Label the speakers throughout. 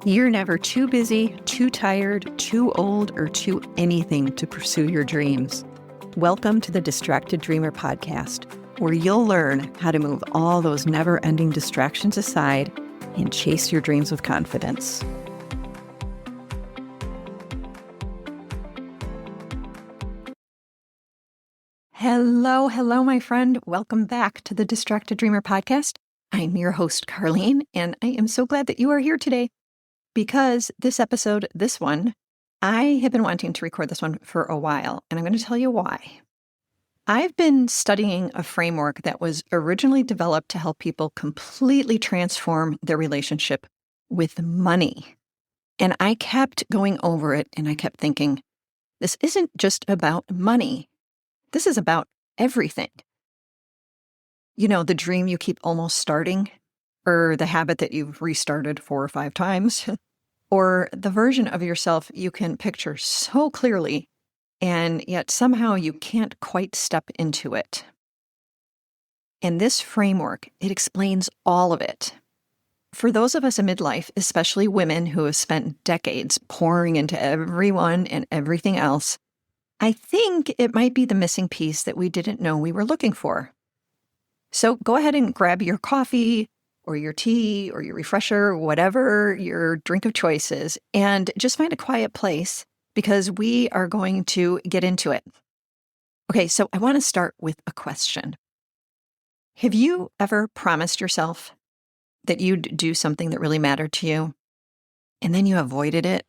Speaker 1: You're never too busy, too tired, too old, or too anything to pursue your dreams. Welcome to the Distracted Dreamer podcast, where you'll learn how to move all those never-ending distractions aside and chase your dreams with confidence. Hello, my friend. Welcome back to the Distracted Dreamer podcast. I'm your host, Carlene, and I am so glad that you are here today. Because this episode, I have been wanting to record this one for a while, and I'm going to tell you why. I've been studying a framework that was originally developed to help people completely transform their relationship with money. And I kept going over it, and I kept thinking, this isn't just about money. This is about everything. You know, the dream you keep almost starting, or the habit that you've restarted 4 or 5 times, or the version of yourself you can picture so clearly, and yet somehow you can't quite step into it. And this framework, it explains all of it. For those of us in midlife, especially women who have spent decades pouring into everyone and everything else, I think it might be the missing piece that we didn't know we were looking for. So go ahead and grab your coffee or your tea or your refresher, whatever your drink of choice is, and just find a quiet place because we are going to get into it. Okay, so I want to start with a question. Have you ever promised yourself that you'd do something that really mattered to you, and then you avoided it?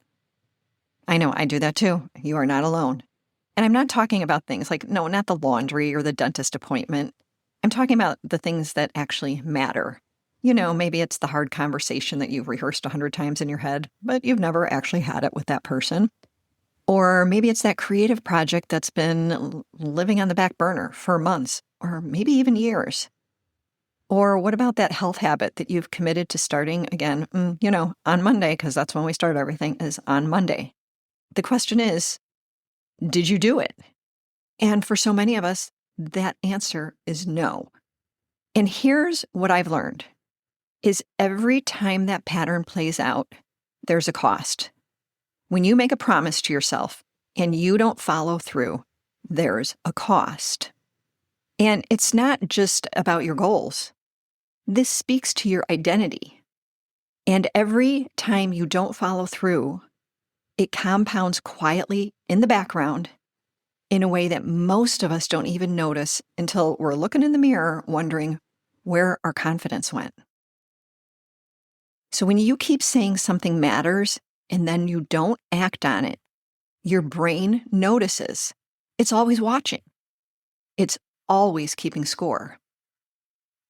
Speaker 1: I know, I do that too. You are not alone. And I'm not talking about things like, no, not the laundry or the dentist appointment. I'm talking about the things that actually matter. You know, maybe it's the hard conversation that you've rehearsed 100 times in your head, but you've never actually had it with that person. Or maybe it's that creative project that's been living on the back burner for months, or maybe even years. Or what about that health habit that you've committed to starting again, on Monday, because that's when we start everything, is on Monday. The question is, did you do it? And for so many of us, that answer is no. And here's what I've learned, is every time that pattern plays out, there's a cost. When you make a promise to yourself and you don't follow through, there's a cost. And it's not just about your goals. This speaks to your identity. And every time you don't follow through, it compounds quietly in the background in a way that most of us don't even notice until we're looking in the mirror wondering where our confidence went. So when you keep saying something matters and then you don't act on it, your brain notices. It's always watching. It's always keeping score.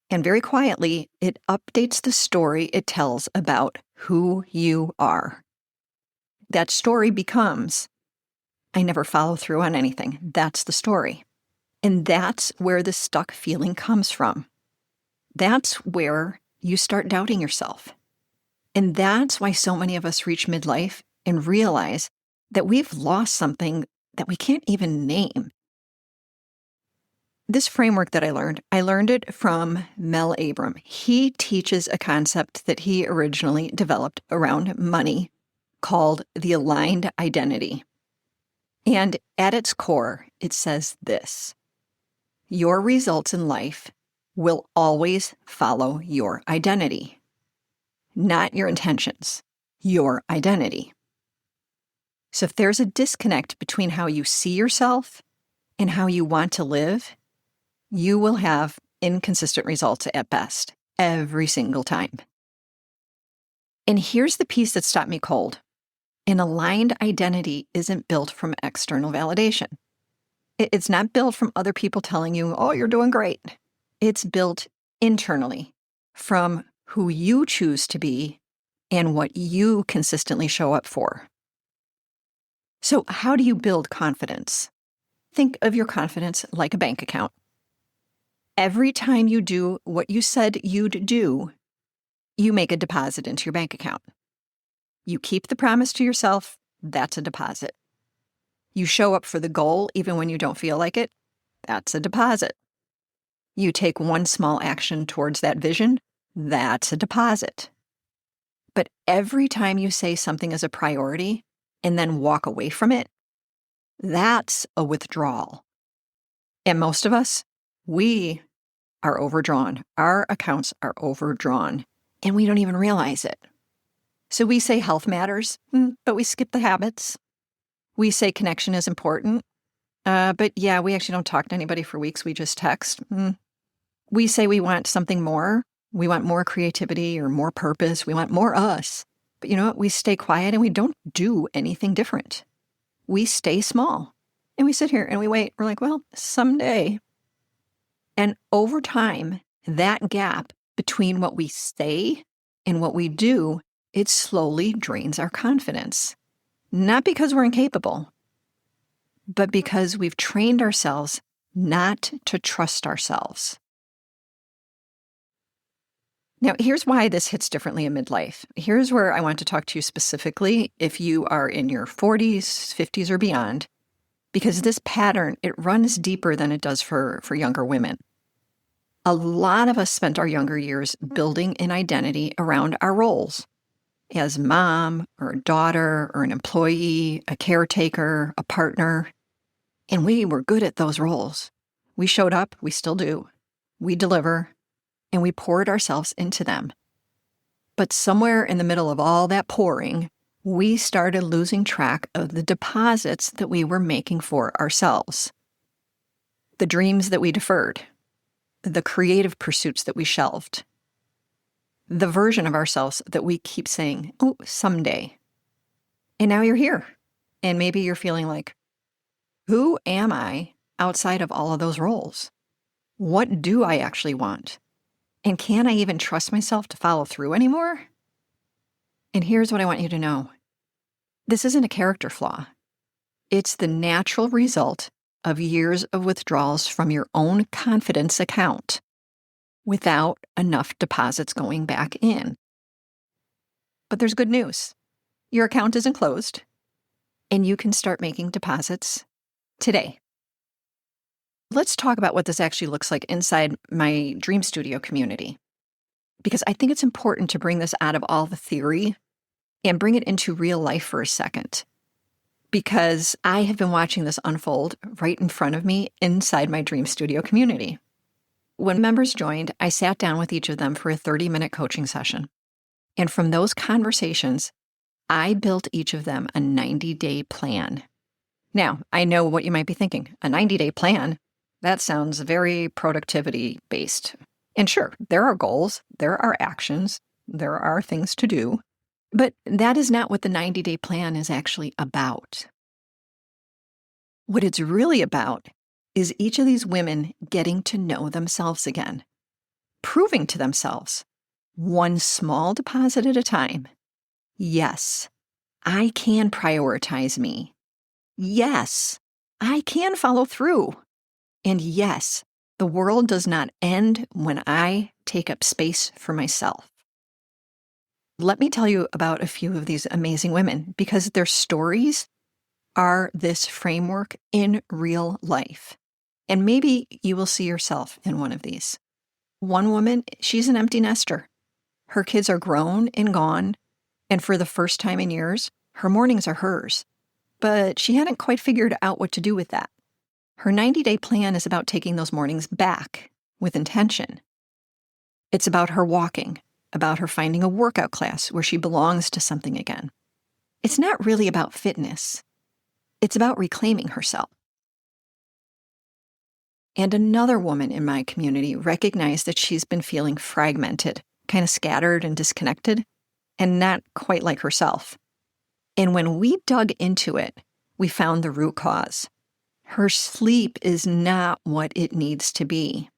Speaker 1: And very quietly, it updates the story it tells about who you are. That story becomes, I never follow through on anything. That's the story. And that's where the stuck feeling comes from. That's where you start doubting yourself. And that's why so many of us reach midlife and realize that we've lost something that we can't even name. This framework that I learned it from Mel Abram. He teaches a concept that he originally developed around money called the aligned identity. And at its core, it says this: your results in life will always follow your identity. Not your intentions, your identity. So if there's a disconnect between how you see yourself and how you want to live, you will have inconsistent results at best, every single time. And here's the piece that stopped me cold. An aligned identity isn't built from external validation. It's not built from other people telling you, oh, you're doing great. It's built internally from who you choose to be and what you consistently show up for. So how do you build confidence? Think of your confidence like a bank account. Every time you do what you said you'd do, you make a deposit into your bank account. You keep the promise to yourself, that's a deposit. You show up for the goal even when you don't feel like it, that's a deposit. You take one small action towards that vision, that's a deposit. But every time you say something is a priority and then walk away from it, that's a withdrawal. And most of us, we are overdrawn. Our accounts are overdrawn, and we don't even realize it. So we say health matters, but we skip the habits. We say connection is important, but yeah, we actually don't talk to anybody for weeks. We just text. We say we want something more. We want more creativity or more purpose. We want more us. But you know what? We stay quiet and we don't do anything different. We stay small and we sit here and we wait. We're like, well, someday. And over time, that gap between what we say and what we do, it slowly drains our confidence. Not because we're incapable, but because we've trained ourselves not to trust ourselves. Now, here's why this hits differently in midlife. Here's where I want to talk to you specifically if you are in your 40s, 50s, or beyond, because this pattern, it runs deeper than it does for younger women. A lot of us spent our younger years building an identity around our roles as mom or a daughter or an employee, a caretaker, a partner, and we were good at those roles. We showed up, we still do. We deliver, and we poured ourselves into them. But somewhere in the middle of all that pouring, we started losing track of the deposits that we were making for ourselves. The dreams that we deferred, the creative pursuits that we shelved, the version of ourselves that we keep saying, oh, someday. And now you're here. And maybe you're feeling like, who am I outside of all of those roles? What do I actually want? And can I even trust myself to follow through anymore? And here's what I want you to know. This isn't a character flaw. It's the natural result of years of withdrawals from your own confidence account without enough deposits going back in. But there's good news. Your account isn't closed, and you can start making deposits today. Let's talk about what this actually looks like inside my Dream Studio community, because I think it's important to bring this out of all the theory and bring it into real life for a second, because I have been watching this unfold right in front of me inside my Dream Studio community. When members joined, I sat down with each of them for a 30-minute coaching session. And from those conversations, I built each of them a 90-day plan. Now, I know what you might be thinking. A 90-day plan? That sounds very productivity-based. And sure, there are goals, there are actions, there are things to do. But that is not what the 90-day plan is actually about. What it's really about is each of these women getting to know themselves again, proving to themselves, one small deposit at a time, yes, I can prioritize me. Yes, I can follow through. And yes, the world does not end when I take up space for myself. Let me tell you about a few of these amazing women, because their stories are this framework in real life. And maybe you will see yourself in one of these. One woman, she's an empty nester. Her kids are grown and gone, and for the first time in years, her mornings are hers. But she hadn't quite figured out what to do with that. Her 90-day plan is about taking those mornings back with intention. It's about her walking, about her finding a workout class where she belongs to something again. It's not really about fitness. It's about reclaiming herself. And another woman in my community recognized that she's been feeling fragmented, kind of scattered and disconnected, and not quite like herself. And when we dug into it, we found the root cause. Her sleep is not what it needs to be.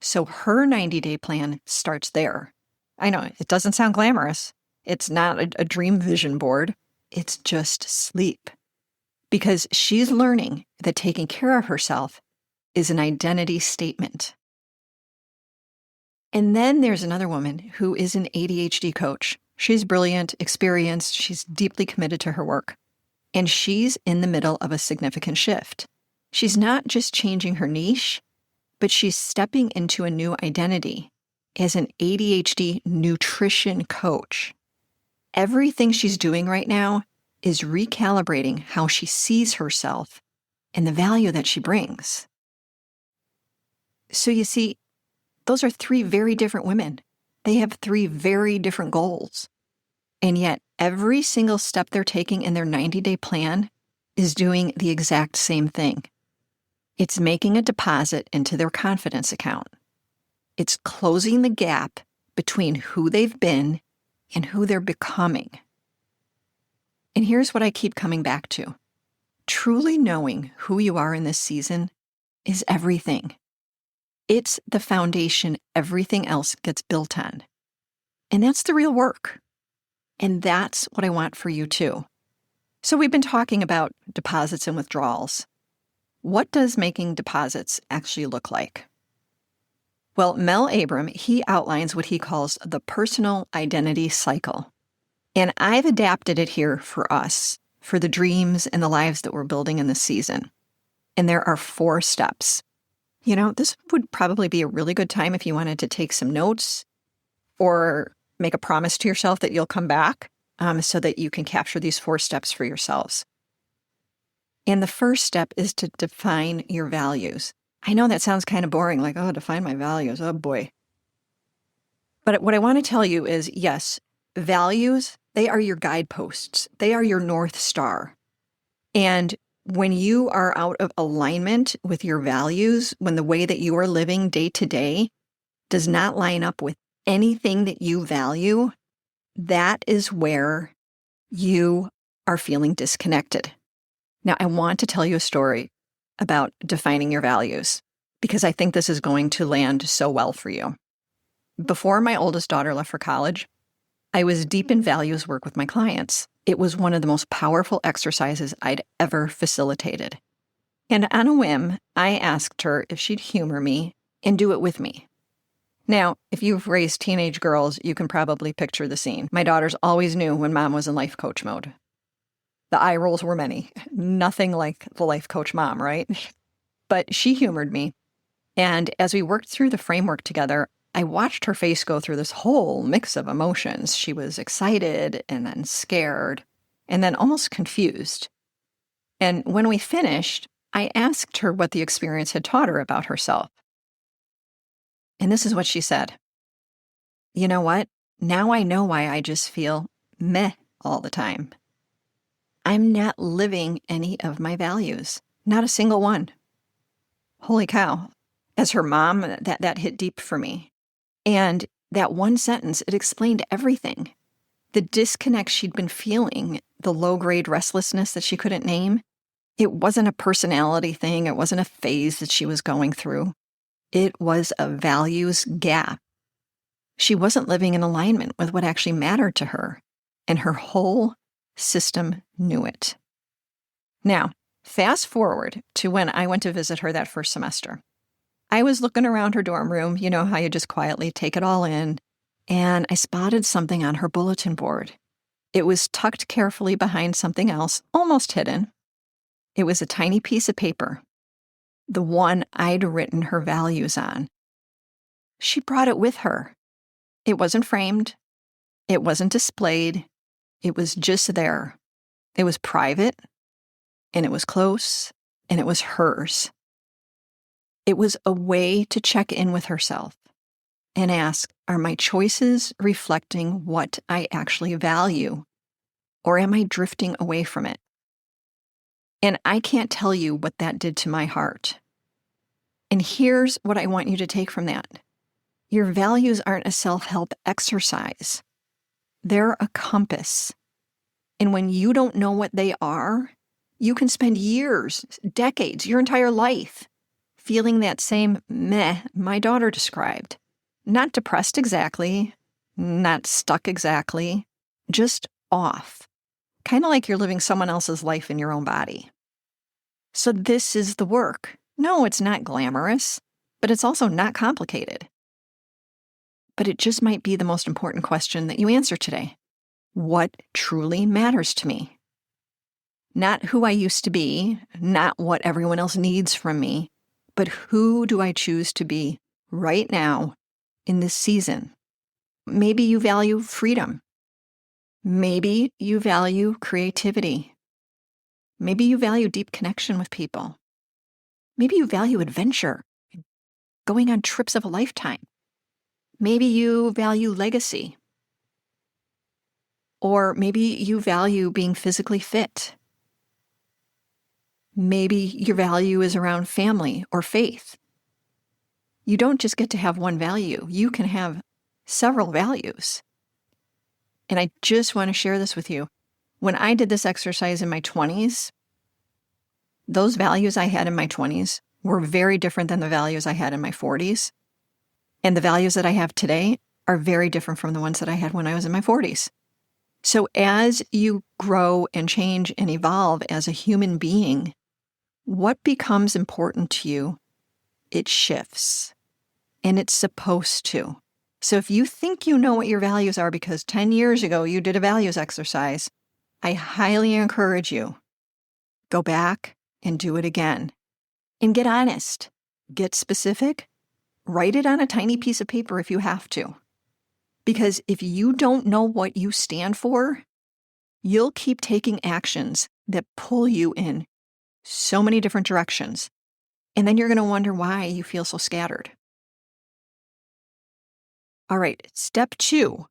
Speaker 1: So her 90-day plan starts there. I know, it doesn't sound glamorous. It's not a dream vision board. It's just sleep. Because she's learning that taking care of herself is an identity statement. And then there's another woman who is an ADHD coach. She's brilliant, experienced, she's deeply committed to her work. And she's in the middle of a significant shift. She's not just changing her niche, but she's stepping into a new identity. as an ADHD nutrition coach. Everything she's doing right now is recalibrating how she sees herself and the value that she brings. So you see, those are three very different women. They have three very different goals. And yet, every single step they're taking in their 90-day plan is doing the exact same thing. It's making a deposit into their confidence account. It's closing the gap between who they've been and who they're becoming. And here's what I keep coming back to. Truly knowing who you are in this season is everything. It's the foundation everything else gets built on. And that's the real work. And that's what I want for you too. So we've been talking about deposits and withdrawals. What does making deposits actually look like? Well, Mel Abram, he outlines what he calls the personal identity cycle. And I've adapted it here for us, for the dreams and the lives that we're building in this season. And there are 4 steps. You know, this would probably be a really good time if you wanted to take some notes or make a promise to yourself that you'll come back so that you can capture these 4 steps for yourselves. And the first step is to define your values. I know that sounds kind of boring, like, oh, define my values. Oh, boy. But what I want to tell you is, yes, values, they are your guideposts. They are your North Star. And when you are out of alignment with your values, when the way that you are living day to day does not line up with anything that you value, that is where you are feeling disconnected. Now, I want to tell you a story about defining your values because I think this is going to land so well for you. Before my oldest daughter left for college, I was deep in values work with my clients. It was one of the most powerful exercises I'd ever facilitated. And on a whim, I asked her if she'd humor me and do it with me. Now, if you've raised teenage girls, you can probably picture the scene. My daughters always knew when mom was in life coach mode. The eye rolls were many. Nothing like the life coach mom, right? But she humored me. And as we worked through the framework together, I watched her face go through this whole mix of emotions. She was excited and then scared and then almost confused. And when we finished, I asked her what the experience had taught her about herself. And this is what she said. You know what? Now I know why I just feel meh all the time. I'm not living any of my values. Not a single one. Holy cow. As her mom, that hit deep for me. And that one sentence, it explained everything. The disconnect she'd been feeling, the low-grade restlessness that she couldn't name, it wasn't a personality thing. It wasn't a phase that she was going through. It was a values gap. She wasn't living in alignment with what actually mattered to her, and her whole system knew it. Now, fast forward to when I went to visit her that first semester. I was looking around her dorm room, you know how you just quietly take it all in, and I spotted something on her bulletin board. It was tucked carefully behind something else, almost hidden. It was a tiny piece of paper, the one I'd written her values on. She brought it with her. It wasn't framed. It wasn't displayed. It was just there. It was private, and it was close, and it was hers. It was a way to check in with herself and ask, are my choices reflecting what I actually value, or am I drifting away from it? And I can't tell you what that did to my heart. And here's what I want you to take from that. Your values aren't a self-help exercise. They're a compass. And when you don't know what they are, you can spend years, decades, your entire life feeling that same meh my daughter described. Not depressed exactly, not stuck exactly, just off. Kind of like you're living someone else's life in your own body. So this is the work. No, it's not glamorous, but it's also not complicated. But it just might be the most important question that you answer today. What truly matters to me? Not who I used to be, not what everyone else needs from me, but who do I choose to be right now in this season. Maybe you value freedom. Maybe you value creativity. Maybe you value deep connection with people. Maybe you value adventure, going on trips of a lifetime. Maybe you value legacy. Or maybe you value being physically fit. Maybe your value is around family or faith. You don't just get to have one value. You can have several values. And I just want to share this with you. When I did this exercise in my 20s, those values I had in my 20s were very different than the values I had in my 40s. And the values that I have today are very different from the ones that I had when I was in my 40s. So as you grow and change and evolve as a human being, what becomes important to you, it shifts. And it's supposed to. So if you think you know what your values are because 10 years ago you did a values exercise, I highly encourage you, go back and do it again. And get honest, get specific, write it on a tiny piece of paper if you have to. Because if you don't know what you stand for, you'll keep taking actions that pull you in so many different directions. And then you're going to wonder why you feel so scattered. All right, step 2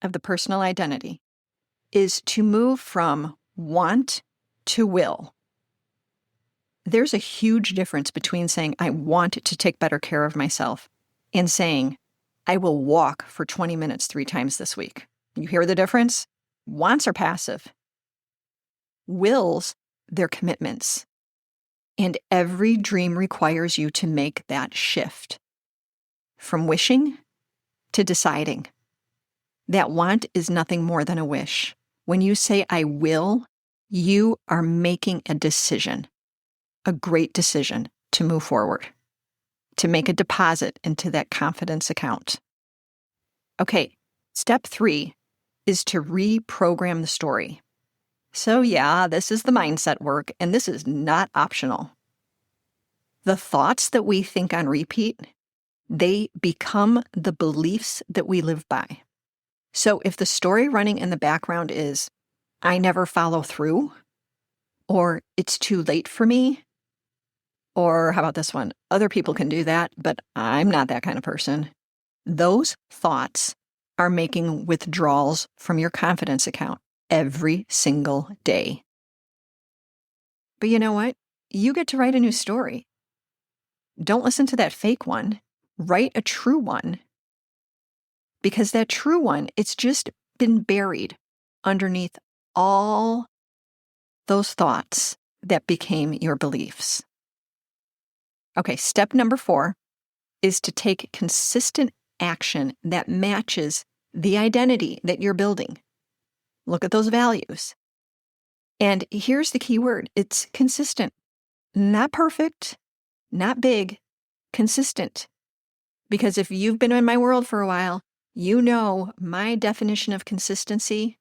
Speaker 1: of the personal identity is to move from want to will. There's a huge difference between saying, I want to take better care of myself, and saying, I will walk for 20 minutes 3 times this week. You hear the difference? Wants are passive. Wills, they're commitments. And every dream requires you to make that shift from wishing to deciding. That want is nothing more than a wish. When you say, I will, you are making a decision, a great decision to move forward, to make a deposit into that confidence account. Okay, step 3 is to reprogram the story. So yeah, this is the mindset work, and this is not optional. The thoughts that we think on repeat, they become the beliefs that we live by. So if the story running in the background is, I never follow through, or it's too late for me, or how about this one? Other people can do that, but I'm not that kind of person. Those thoughts are making withdrawals from your confidence account every single day. But you know what? You get to write a new story. Don't listen to that fake one. Write a true one. Because that true one, it's just been buried underneath all those thoughts that became your beliefs. Okay, step number 4 is to take consistent action that matches the identity that you're building. Look at those values. And here's the key word. It's consistent. Not perfect, not big, consistent. Because if you've been in my world for a while, you know my definition of consistency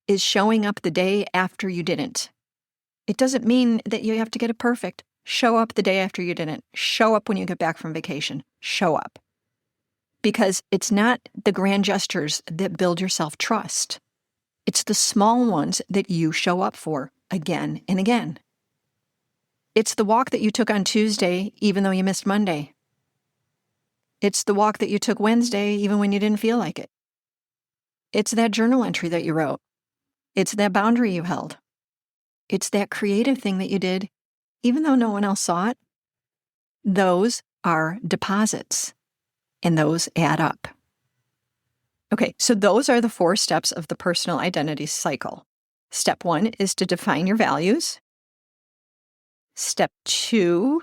Speaker 1: is showing up the day after you didn't. It doesn't mean that you have to get it perfect. Show up the day after you didn't. Show up when you get back from vacation. Show up. Because it's not the grand gestures that build your self-trust. It's the small ones that you show up for again and again. It's the walk that you took on Tuesday, even though you missed Monday. It's the walk that you took Wednesday, even when you didn't feel like it. It's that journal entry that you wrote. It's that boundary you held. It's that creative thing that you did, even though no one else saw it. Those are deposits, and those add up. Okay, so those are the 4 steps of the personal identity cycle. Step 1 is to define your values. Step 2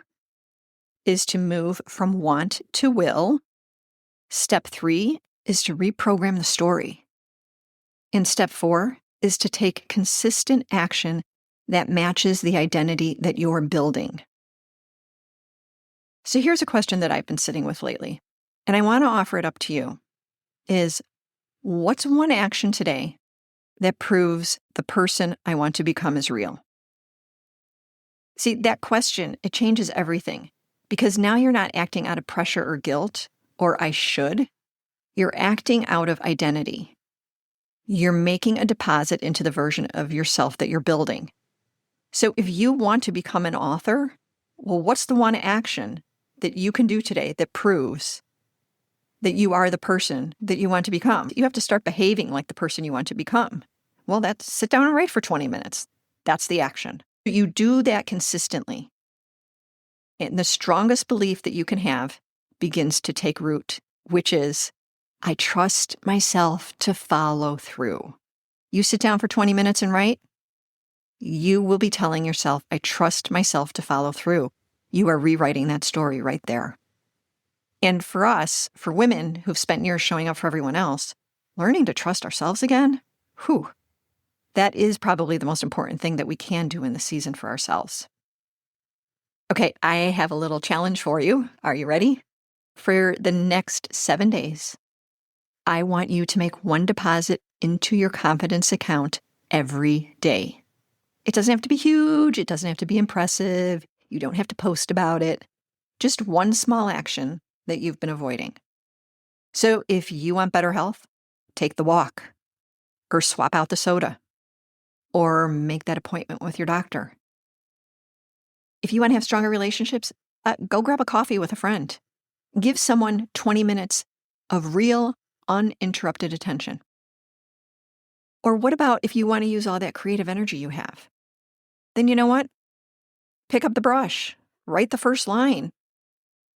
Speaker 1: is to move from want to will. Step 3 is to reprogram the story. And step 4 is to take consistent action that matches the identity that you're building. So here's a question that I've been sitting with lately, and I want to offer it up to you, is what's one action today that proves the person I want to become is real? See, that question, it changes everything, because now you're not acting out of pressure or guilt, or I should, you're acting out of identity. You're making a deposit into the version of yourself that you're building. So if you want to become an author, well, what's the one action that you can do today that proves that you are the person that you want to become? You have to start behaving like the person you want to become. Well, that's sit down and write for 20 minutes. That's the action. You do that consistently. And the strongest belief that you can have begins to take root, which is, I trust myself to follow through. You sit down for 20 minutes and write, you will be telling yourself, I trust myself to follow through. You are rewriting that story right there. And for us, for women who've spent years showing up for everyone else, learning to trust ourselves again, that is probably the most important thing that we can do in the season for ourselves. Okay, I have a little challenge for you. Are you ready? For the next 7 days, I want you to make one deposit into your confidence account every day. It doesn't have to be huge. It doesn't have to be impressive. You don't have to post about it. Just one small action that you've been avoiding. So if you want better health, take the walk, or swap out the soda, or make that appointment with your doctor. If you want to have stronger relationships, go grab a coffee with a friend. Give someone 20 minutes of real, uninterrupted attention. Or what about if you want to use all that creative energy you have? Then you know what? Pick up the brush, write the first line,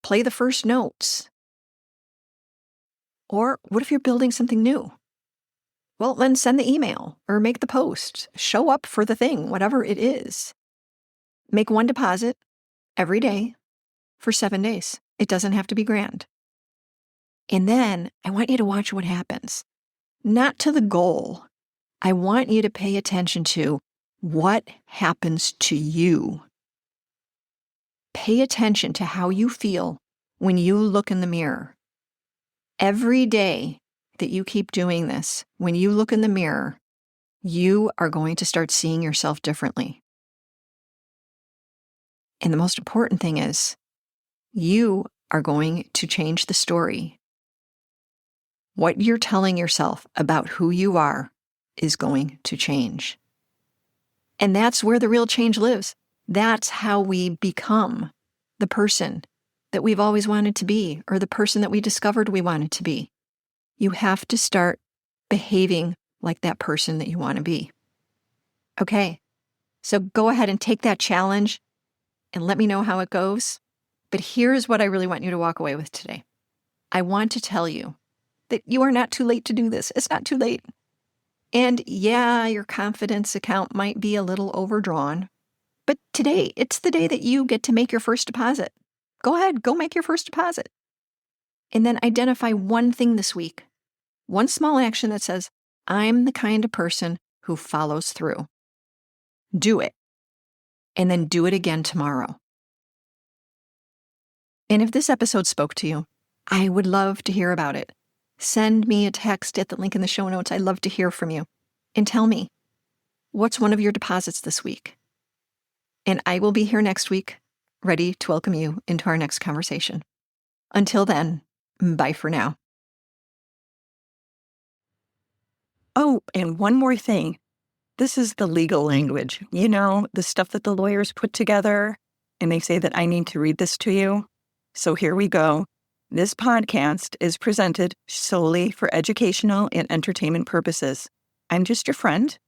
Speaker 1: play the first notes. Or what if you're building something new? Well, then send the email or make the post. Show up for the thing, whatever it is. Make one deposit every day for 7 days. It doesn't have to be grand. And then I want you to watch what happens. Not to the goal. I want you to pay attention to what happens to you. Pay attention to how you feel when you look in the mirror. Every day that you keep doing this, when you look in the mirror, you are going to start seeing yourself differently. And the most important thing is, you are going to change the story. What you're telling yourself about who you are is going to change. And that's where the real change lives. That's how we become the person that we've always wanted to be, or the person that we discovered we wanted to be. You have to start behaving like that person that you want to be. Okay, so go ahead and take that challenge and let me know how it goes. But here's what I really want you to walk away with today. I want to tell you that you are not too late to do this. It's not too late. And yeah, your confidence account might be a little overdrawn, but today, it's the day that you get to make your first deposit. Go ahead, go make your first deposit. And then identify one thing this week, one small action that says, I'm the kind of person who follows through. Do it. And then do it again tomorrow. And if this episode spoke to you, I would love to hear about it. Send me a text at the link in the show notes. I'd love to hear from you. And tell me, what's one of your deposits this week? And I will be here next week, ready to welcome you into our next conversation. Until then, bye for now.
Speaker 2: Oh, and one more thing. This is the legal language. You know, the stuff that the lawyers put together, and they say that I need to read this to you. So here we go. This podcast is presented solely for educational and entertainment purposes. I'm just your friend.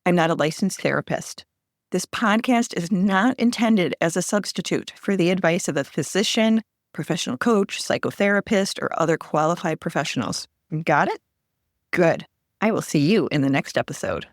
Speaker 2: I'm not a licensed therapist. This podcast is not intended as a substitute for the advice of a physician, professional coach, psychotherapist, or other qualified professionals. Got it? Good. I will see you in the next episode.